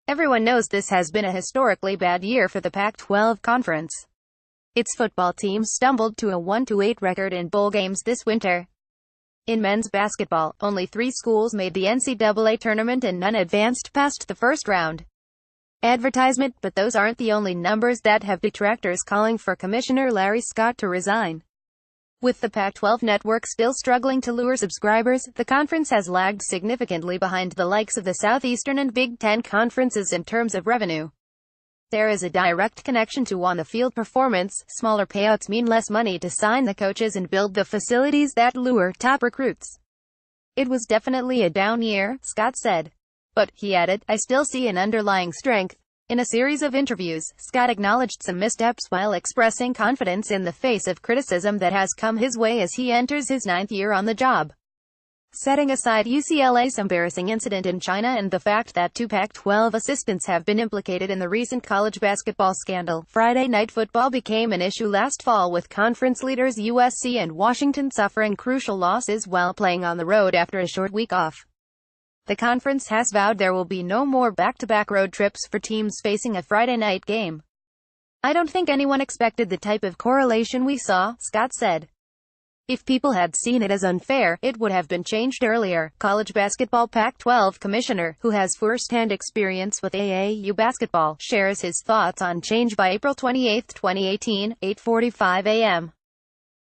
Everyone knows this has been a historically bad year for the Pac-12 conference. Its football team stumbled to a 1-8 record in bowl games this winter. In men's basketball, only 3 schools made the NCAA tournament and none advanced past the first round. Advertisement, but those aren't the only numbers that have detractors calling for Commissioner Larry Scott to resign. With the Pac-12 network still struggling to lure subscribers, the conference has lagged significantly behind the likes of the Southeastern and Big Ten conferences in terms of revenue. There is a direct connection to on-the-field performance. Smaller payouts mean less money to sign the coaches and build the facilities that lure top recruits. It was definitely a down year, Scott said. But, he added, I still see an underlying strength. In a series of interviews, Scott acknowledged some missteps while expressing confidence in the face of criticism that has come his way as he enters his 9th year on the job. Setting aside UCLA's embarrassing incident in China and the fact that 2 Pac-12 assistants have been implicated in the recent college basketball scandal, Friday Night Football became an issue last fall with conference leaders USC and Washington suffering crucial losses while playing on the road after a short week off. The conference has vowed there will be no more back-to-back road trips for teams facing a Friday night game. I don't think anyone expected the type of correlation we saw, Scott said. If people had seen it as unfair, it would have been changed earlier. College basketball Pac-12 commissioner, who has first-hand experience with AAU basketball, shares his thoughts on change by April 28, 2018, 8:45 a.m.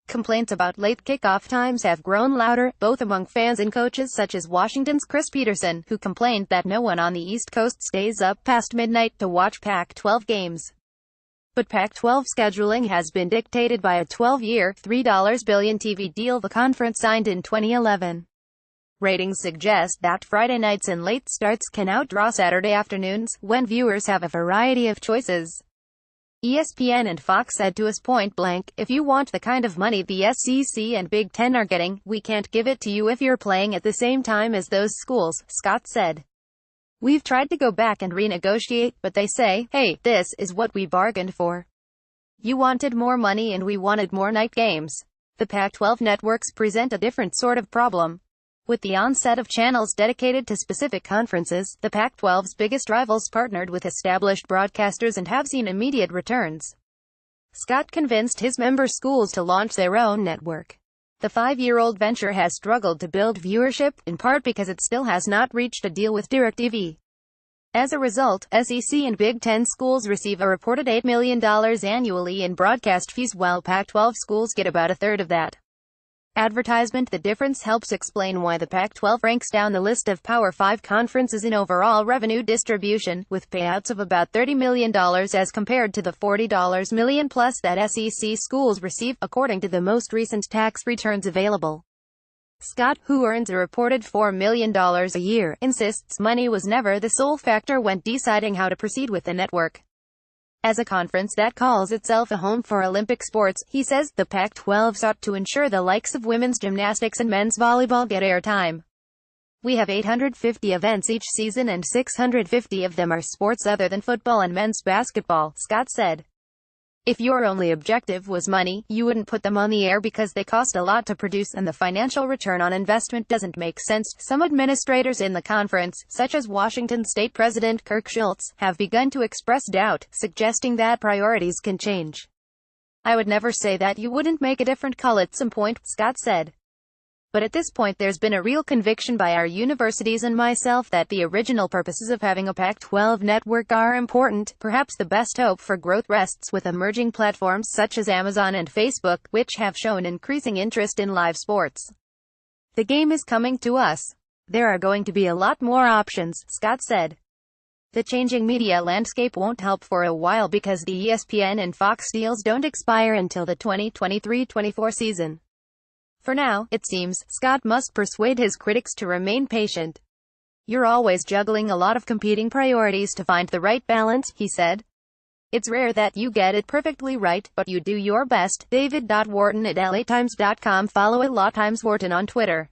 Complaints about late kickoff times have grown louder, both among fans and coaches such as Washington's Chris Peterson, who complained that no one on the East Coast stays up past midnight to watch Pac-12 games. But Pac-12 scheduling has been dictated by a 12-year, $3 billion TV deal the conference signed in 2011. Ratings suggest that Friday nights and late starts can outdraw Saturday afternoons, when viewers have a variety of choices. ESPN and Fox said to us point blank, if you want the kind of money the SEC and Big Ten are getting, we can't give it to you if you're playing at the same time as those schools, Scott said. We've tried to go back and renegotiate, but they say, hey, this is what we bargained for. You wanted more money and we wanted more night games. The Pac-12 networks present a different sort of problem. With the onset of channels dedicated to specific conferences, the Pac-12's biggest rivals partnered with established broadcasters and have seen immediate returns. Scott convinced his member schools to launch their own network. The 5-year-old venture has struggled to build viewership, in part because it still has not reached a deal with DirecTV. As a result, SEC and Big Ten schools receive a reported $8 million annually in broadcast fees while Pac-12 schools get about a third of that. Advertisement. The difference helps explain why the Pac-12 ranks down the list of Power 5 conferences in overall revenue distribution, with payouts of about $30 million as compared to the $40 million plus that SEC schools receive, according to the most recent tax returns available. Scott, who earns a reported $4 million a year, insists money was never the sole factor when deciding how to proceed with the network. As a conference that calls itself a home for Olympic sports, he says, the Pac-12 sought to ensure the likes of women's gymnastics and men's volleyball get airtime. We have 850 events each season and 650 of them are sports other than football and men's basketball, Scott said. If your only objective was money, you wouldn't put them on the air because they cost a lot to produce and the financial return on investment doesn't make sense. Some administrators in the conference, such as Washington State President Kirk Schultz, have begun to express doubt, suggesting that priorities can change. I would never say that you wouldn't make a different call at some point, Scott said. But at this point there's been a real conviction by our universities and myself that the original purposes of having a Pac-12 network are important. Perhaps the best hope for growth rests with emerging platforms such as Amazon and Facebook, which have shown increasing interest in live sports. The game is coming to us. There are going to be a lot more options, Scott said. The changing media landscape won't help for a while because the ESPN and Fox deals don't expire until the 2023-24 season. For now, it seems, Scott must persuade his critics to remain patient. You're always juggling a lot of competing priorities to find the right balance, he said. It's rare that you get it perfectly right, but you do your best. David.Wharton at LATimes.com. Follow @LawTimesWharton on Twitter.